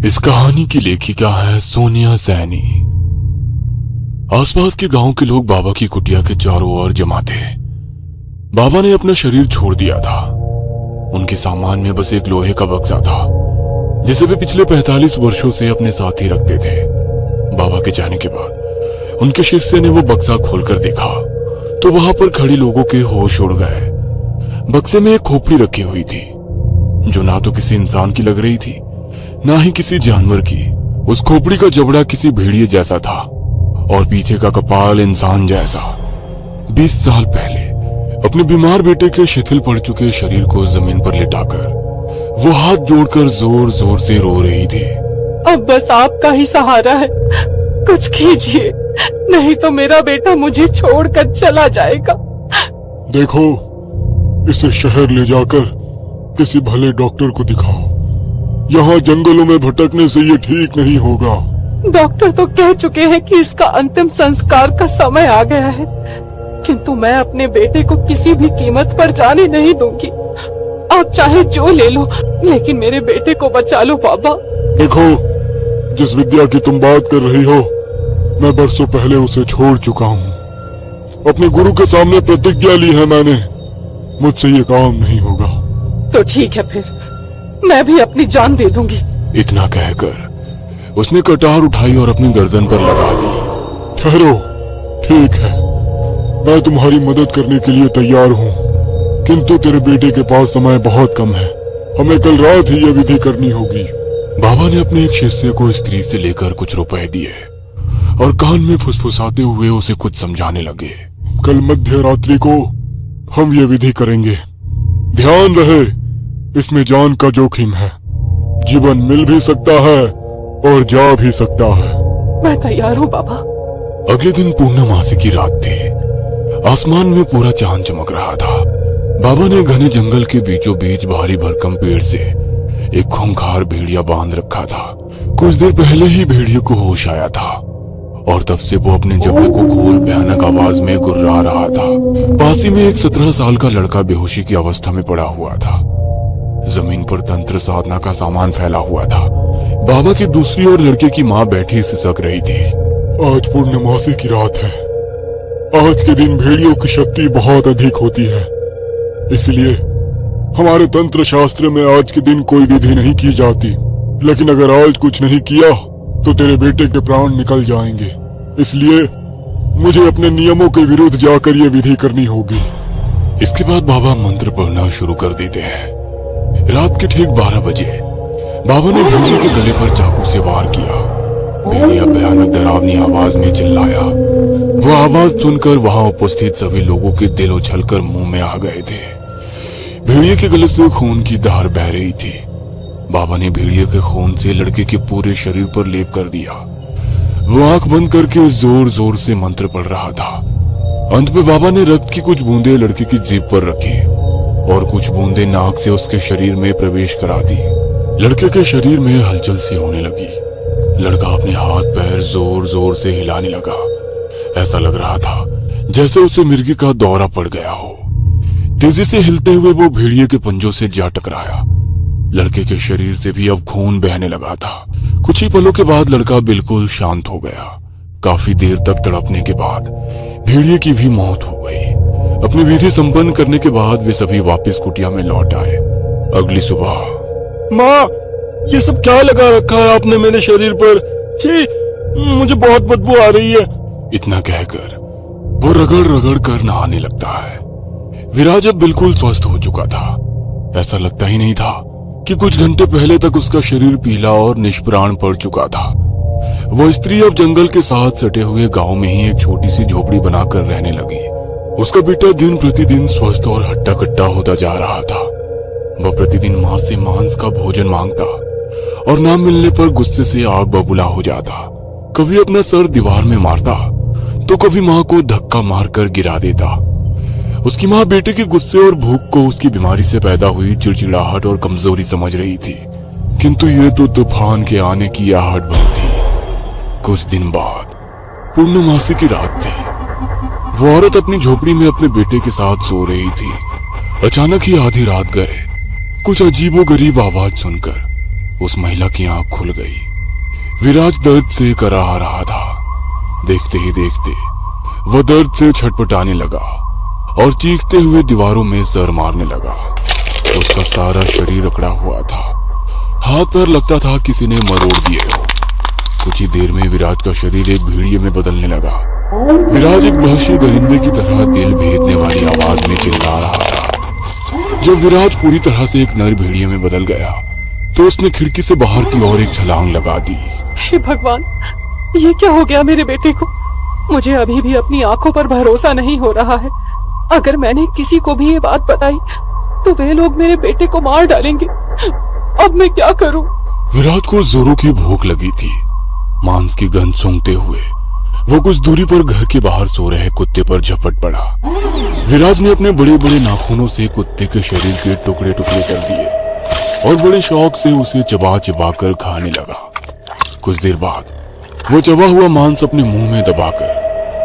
इस कहानी की लेखिका है सोनिया सैनी। आसपास के गांव के लोग बाबा की कुटिया के चारों ओर जमा थे। बाबा ने अपना शरीर छोड़ दिया था। उनके सामान में बस एक लोहे का बक्सा था जिसे वे पिछले 45 वर्षों से अपने साथ ही रखते थे। बाबा के जाने के बाद उनके शिष्य ने वो बक्सा खोलकर देखा तो वहां पर खड़े लोगों के होश उड़ गए। बक्से में एक खोपड़ी रखी हुई थी जो ना तो किसी इंसान की लग रही थी ना ही किसी जानवर की। उस खोपड़ी का जबड़ा किसी भेड़िए जैसा था और पीछे का कपाल इंसान जैसा। 20 साल पहले अपने बीमार बेटे के शिथिल पड़ चुके शरीर को जमीन पर लिटाकर वो हाथ जोड़कर जोर जोर से रो रही थी। अब बस आपका ही सहारा है, कुछ कीजिए, नहीं तो मेरा बेटा मुझे छोड़कर चला जाएगा। देखो, इसे शहर ले जाकर किसी भले डॉक्टर को दिखाओ। यहाँ जंगलों में भटकने से ये ठीक नहीं होगा। डॉक्टर तो कह चुके हैं कि इसका अंतिम संस्कार का समय आ गया है, किंतु मैं अपने बेटे को किसी भी कीमत पर जाने नहीं दूंगी। आप चाहे जो ले लो, लेकिन मेरे बेटे को बचा लो बाबा। देखो, जिस विद्या की तुम बात कर रही हो, मैं बरसों पहले उसे छोड़ चुका हूँ। अपने गुरु के सामने प्रतिज्ञा ली है मैंने, मुझसे ये काम नहीं होगा। तो ठीक है, फिर मैं भी अपनी जान दे दूंगी। इतना कहकर उसने कटार उठाई और अपनी गर्दन पर लगा दी। ठहरो, ठीक है, मैं तुम्हारी मदद करने के लिए तैयार हूँ, किंतु तेरे बेटे के पास समय बहुत कम है। हमें कल रात ही यह विधि करनी होगी। बाबा ने अपने एक शिष्य को स्त्री से लेकर कुछ रुपए दिए और कान में फुसफुसाते हुए उसे कुछ समझाने लगे। कल मध्य रात्रि को हम ये विधि करेंगे। ध्यान रहे, इसमें जान का जोखिम है। जीवन मिल भी सकता है और जा भी सकता है। मैं तैयार हूँ बाबा। अगले दिन पूर्णमासी की रात थी। आसमान में पूरा चांद चमक रहा था। बाबा ने घने जंगल के बीचों बीच भारी भरकम पेड़ से एक खूंखार भेड़िया बांध रखा था। कुछ देर पहले ही भेड़िए को होश आया था और तब से वो अपने जबड़े को खोल भयानक आवाज में गुर्रा रहा था। पास ही में एक 17 साल का लड़का बेहोशी की अवस्था में पड़ा हुआ था। जमीन पर तंत्र साधना का सामान फैला हुआ था। बाबा की दूसरी ओर लड़के की माँ बैठी सिसक रही थी। आज पूर्णमासी की रात है। आज के दिन भेड़ियों की शक्ति बहुत अधिक होती है, इसलिए हमारे तंत्र शास्त्र में आज के दिन कोई विधि नहीं की जाती। लेकिन अगर आज कुछ नहीं किया तो तेरे बेटे के प्राण निकल जाएंगे। इसलिए मुझे अपने नियमों के विरुद्ध जाकर ये विधि करनी होगी। इसके बाद बाबा मंत्र पढ़ना शुरू कर देते हैं। रात के ठीक 12 बजे बाबा ने भेड़िए के गले पर चाकू से वार किया। भेड़िया भयानक डरावनी आवाज में चिल्लाया। वो आवाज सुनकर वहां उपस्थित सभी लोगों के दिल उछलकर मुंह में आ गए थे। भेड़िए के गले से खून की धार बह रही थी। बाबा ने भेड़िए के खून से लड़के के पूरे शरीर पर लेप कर दिया। वो आंख बंद करके जोर जोर से मंत्र पढ़ रहा था। अंत में बाबा ने रक्त की कुछ बूंदें लड़के की जीभ पर रखी और कुछ बूंदें नाक से उसके शरीर में प्रवेश करा दी। लड़के के शरीर में हलचल सी होने लगी। लड़का अपने हाथ पैर जोर जोर से हिलाने लगा। ऐसा लग रहा था जैसे उसे मिर्गी का दौरा पड़ गया हो। तेजी से हिलते हुए वो भेड़िए के पंजों से जा टकराया। लड़के के शरीर से भी अब खून बहने लगा था। कुछ ही पलों के बाद लड़का बिल्कुल शांत हो गया। काफी देर तक तड़पने के बाद भेड़िए की भी मौत हो गई। अपनी विधि संपन्न करने के बाद वे सभी वापस कुटिया में लौट आए। अगली सुबह, माँ, ये सब क्या लगा रखा है आपने मेरे शरीर पर? छी, मुझे बहुत बदबू आ रही है। इतना कहकर वो रगड़ रगड़ कर नहाने लगता है। विराज अब बिल्कुल स्वस्थ हो चुका था। ऐसा लगता ही नहीं था कि कुछ घंटे पहले तक उसका शरीर पीला और निष्प्राण पड़ चुका था। वो स्त्री अब जंगल के साथ सटे हुए गांव में ही एक छोटी सी झोपड़ी बनाकर रहने लगी। उसका बेटा दिन प्रतिदिन स्वस्थ और हट्टा कट्टा होता जा रहा था। वह प्रतिदिन मां से मांस का भोजन मांगता और ना मिलने पर गुस्से से आग बबूला हो जाता। कभी अपना सर दीवार में मारता तो कभी मां को धक्का मारकर गिरा देता। उसकी मां बेटे के गुस्से और भूख को उसकी बीमारी से पैदा हुई चिड़चिड़ाहट और कमजोरी समझ रही थी, किंतु ये तो तूफान के आने की आहट बन थी। कुछ दिन बाद पूर्णमासी की रात थी। वो औरत अपनी झोपड़ी में अपने बेटे के साथ सो रही थी। अचानक ही आधी रात गए कुछ अजीबोगरीब आवाज सुनकर उस महिला की आंख खुल गई। विराज दर्द से कराह रहा था। देखते ही देखते वह दर्द से छटपटाने लगा और चीखते हुए दीवारों में सर मारने लगा। उसका सारा शरीर अकड़ा हुआ था। हाथ पैर लगता था किसी ने मरोड़ दिए हो। कुछ ही देर में विराज का शरीर एक भेड़िए में बदलने लगा। विराज एक वहशी दरिंदे की तरह दिल भेदने वाली आवाज में चिल्ला रहा था। जब विराज पूरी तरह से एक नर भेड़िए में बदल गया तो उसने खिड़की से बाहर की ओर एक छलांग लगा दी। हे भगवान, ये क्या हो गया मेरे बेटे को? मुझे अभी भी अपनी आंखों पर भरोसा नहीं हो रहा है। अगर मैंने किसी को भी ये बात बताई तो वे लोग मेरे बेटे को मार डालेंगे। अब मैं क्या करूं? विराज को जोरों की भूख लगी थी। मांस की गंध सूंघते हुए वो कुछ दूरी पर घर के बाहर सो रहे कुत्ते पर झपट पड़ा। विराज ने अपने बड़े बड़े नाखूनों से कुत्ते के शरीर के टुकड़े टुकड़े कर दिए और बड़े शौक से उसे चबा चबा कर खाने लगा। कुछ देर बाद वो चबा हुआ मांस अपने मुंह में दबाकर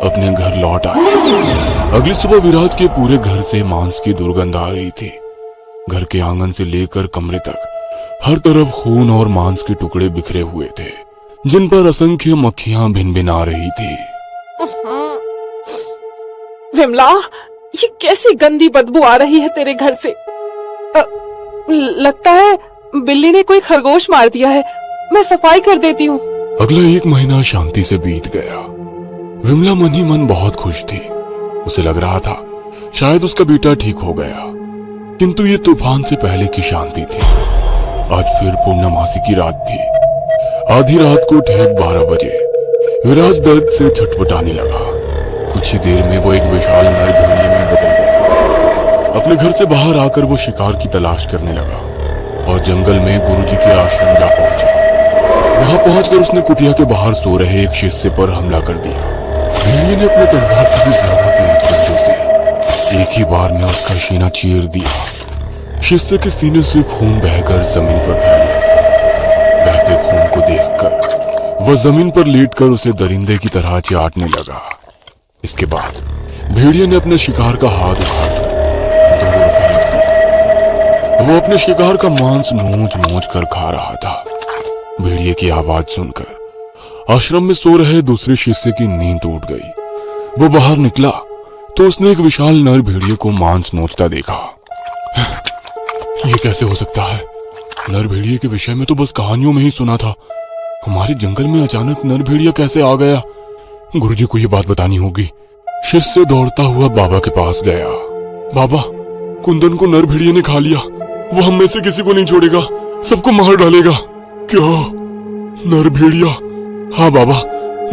अपने घर लौट आया। अगली सुबह विराज के पूरे घर से मांस की दुर्गंध आ रही थी। घर के आंगन से लेकर कमरे तक हर तरफ खून और मांस के टुकड़े बिखरे हुए थे, जिन पर असंख्य मक्खियां भिनभिना रही थी। विमला, ये कैसी गंदी बदबू आ रही है तेरे घर से। लगता है बिल्ली ने कोई खरगोश मार दिया है। मैं सफाई कर देती हूँ। अगला एक महीना शांति से बीत गया। विमला मन ही मन बहुत खुश थी। उसे लग रहा था शायद उसका बेटा ठीक हो गया, किंतु ये तूफान से पहले की शांति थी। आज फिर पूर्णमासी की रात थी। आधी रात को ठीक 12 बजे विराज दर्द से छटपटाने लगा। कुछ ही देर में वो एक विशाल नर भेड़िए में बदल गया। अपने घर से बाहर आकर वो शिकार की तलाश करने लगा और जंगल में गुरुजी के आश्रम जा पहुंचा। वहां पहुंचकर उसने कुटिया के बाहर सो रहे एक शिष्य पर हमला कर दिया। भेड़िए ने अपने तलवार से भी ज्यादा तेज बच्चों से एक ही बार में उसका सीना चीर दिया। शिष्य के सीने से खून बहकर जमीन पर फैल गया। बहते खून को देखकर वह जमीन पर लेटकर उसे दरिंदे की तरह चाटने लगा। इसके बाद भेड़िए ने अपने शिकार का हाथ उठाकर दूर फेंक दिया। वो अपने शिकार का मांस नोच नोच कर खा रहा था। भेड़िए की आवाज सुनकर आश्रम में सो रहे दूसरे शिष्य की नींद टूट गई। वो बाहर निकला तो उसने एक विशाल नर भेड़िए को मांस नोचता देखा। ये कैसे हो सकता है? नर भेड़िए के विषय में तो बस कहानियों में ही सुना था। हमारे जंगल में अचानक नर भेड़िया कैसे आ गया? गुरुजी को ये बात बतानी होगी। शिष्य दौड़ता हुआ बाबा के पास गया। बाबा, कुंदन को नर भेड़िए ने खा लिया। वो हम में से किसी को नहीं छोड़ेगा, सबको मार डालेगा। क्या? नर भेड़िया? हाँ बाबा,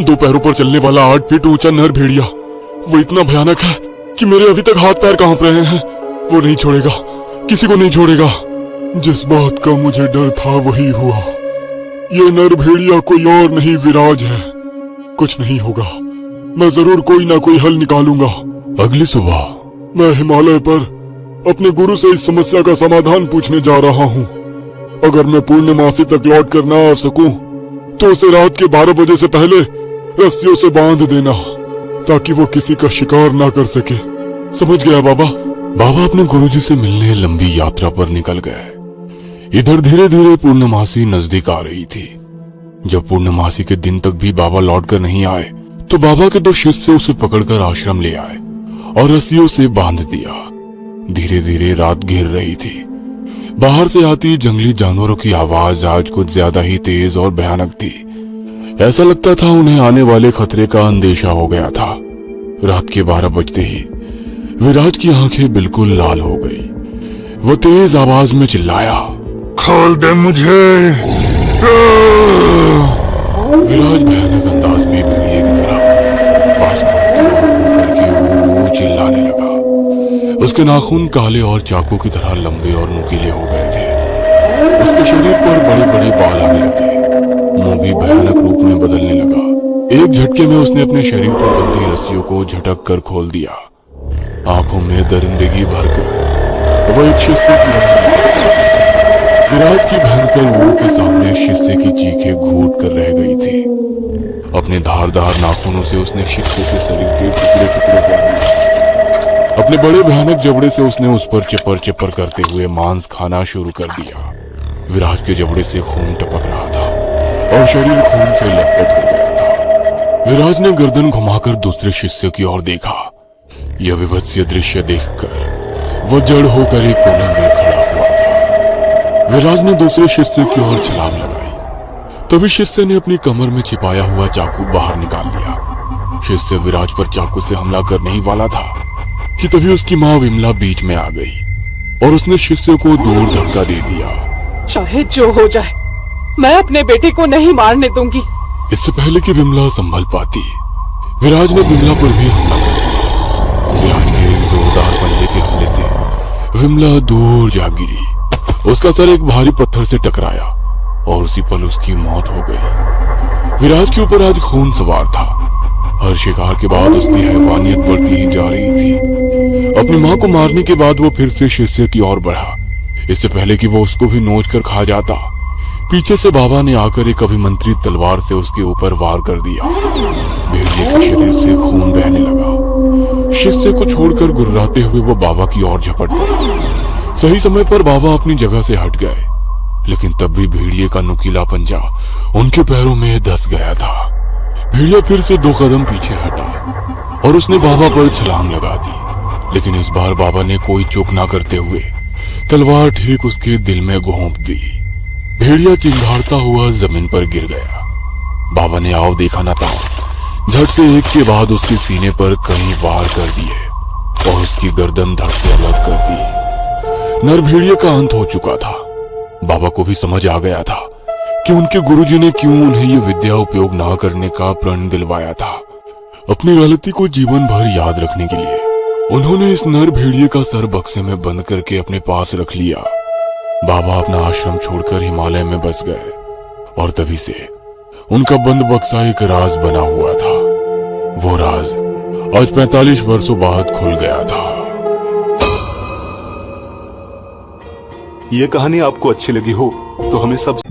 2 पैरों पर चलने वाला 8 फीट ऊंचा नर भेड़िया। वो इतना भयानक है कि मेरे अभी तक हाथ पैर कांप रहे हैं। वो नहीं छोड़ेगा, किसी को नहीं छोड़ेगा। जिस बात का मुझे डर था वही हुआ। ये नर भेड़िया कोई और नहीं, विराज है। कुछ नहीं होगा, मैं जरूर कोई ना कोई हल निकालूंगा। अगली सुबह मैं हिमालय पर अपने गुरु से इस समस्या का समाधान पूछने जा रहा हूँ। अगर मैं पूर्णमासी तक लौट कर ना आ सकूं तो उसे रात के 12 बजे से पहले रस्सियों से बांध देना, ताकि वो किसी का शिकार ना कर सके। समझ गया बाबा? बाबा अपने गुरुजी से मिलने लंबी यात्रा पर निकल गए। इधर धीरे धीरे पूर्णमासी नजदीक आ रही थी। जब पूर्णमासी के दिन तक भी बाबा लौटकर नहीं आए तो बाबा के 2 शिष्य उसे पकड़कर आश्रम ले आए और रस्सियों से बांध दिया। धीरे धीरे रात घिर रही थी। बाहर से आती जंगली जानवरों की आवाज आज कुछ ज्यादा ही तेज और भयानक थी। ऐसा लगता था उन्हें आने वाले खतरे का अंदेशा हो गया था। रात के 12 बजते ही विराज की आंखें बिल्कुल लाल हो गई। वो तेज आवाज में चिल्लाया, खोल दे मुझे। विराज भयानक अंदाज में भेड़िए की तरह पास करके वो चिल्लाने लगा। उसके नाखून काले और चाकू की तरह लंबे और नुकीले हो गए थे। उसके शरीर पर बड़े बड़े बाल आने लगे। मुंह भी भयानक रूप में बदलने लगा। एक झटके में उसने अपने शरीर पर बंधी रस्सियों को झटक कर खोल दिया। आंखों में दरिंदगी भरकर वो एक शिष्य की विराज की भयंकर मुंह के सामने शिष्य की चीखें घूट कर रह गई थी। अपने धारदार नाखूनों से उसने शिष्य के शरीर के टुकड़े टुकड़े कर दिए। अपने बड़े भयानक जबड़े से उसने उस पर चिपर चिपर करते हुए मांस खाना शुरू कर दिया। विराज के जबड़े से खून टपक रहा था और शरीर खून से लथपथ हो गया था। विराज ने गर्दन घुमाकर दूसरे शिष्य की ओर देखा। यह विभत्स्य दृश्य देखकर वह जड़ होकर एक कोने में खड़ा हुआ था। विराज ने दूसरे शिष्य की ओर छलांग लगाई। तभी शिष्य ने अपनी कमर में छिपाया हुआ चाकू बाहर निकाल लिया। शिष्य विराज पर चाकू से हमला करने ही वाला था कि तभी उसकी मां विमला बीच में आ गई और उसने शिष्य को दूर धक्का दे दिया। चाहे जो हो जाए, मैं अपने बेटे को नहीं मारने दूंगी। इससे पहले कि विमला संभल पाती, विराज ने विमला पर भी हमला कर दिया। विराज के एक जोरदार पंजे के हमले से विमला दूर जा गिरी। उसका सर एक भारी पत्थर से टकराया और उसी पल उसकी मौत हो गई। विराज के ऊपर आज खून सवार था। हर शिकार के बाद उसकी हैवानियत बढ़ती ही जा रही थी। अपनी मां को मारने के बाद वो फिर से शिष्य की ओर बढ़ा। इससे पहले कि वो उसको भी नोच कर खा जाता, पीछे से बाबा ने आकर एक अभिमंत्रित तलवार से उसके ऊपर वार कर दिया। भेड़िए के शरीर से खून बहने लगा। शिष्य को छोड़कर गुर्राते हुए वो बाबा की ओर झपट पड़ा। सही समय पर बाबा अपनी जगह से हट गए, लेकिन तब भी भेड़िए का नुकीला पंजा उनके पैरों में धस गया था। भेड़िया फिर से 2 कदम पीछे हटा और उसने बाबा पर छलांग लगा दी, लेकिन इस बार बाबा ने कोई चूक ना करते हुए तलवार ठीक उसके दिल में घोंप दी। भेड़िया चिंगारता हुआ जमीन पर गिर गया। बाबा ने आओ देखा न था, झट से एक के बाद उसके सीने पर कई वार कर दिए और उसकी गर्दन धड़ से अलग कर दी। नर भेड़िया का अंत हो चुका था। बाबा को भी समझ आ गया था कि उनके गुरुजी ने क्यों उन्हें ये विद्या उपयोग ना करने का प्रण दिलवाया था। अपनी गलती को जीवन भर याद रखने के लिए उन्होंने इस नर भेड़िए का सर बक्से में बंद करके अपने पास रख लिया। बाबा अपना आश्रम छोड़कर हिमालय में बस गए और तभी से उनका बंद बक्सा एक राज बना हुआ था। वो राज आज 45 वर्षों बाद खुल गया था। ये कहानी आपको अच्छी लगी हो तो हमें सब्सक्राइब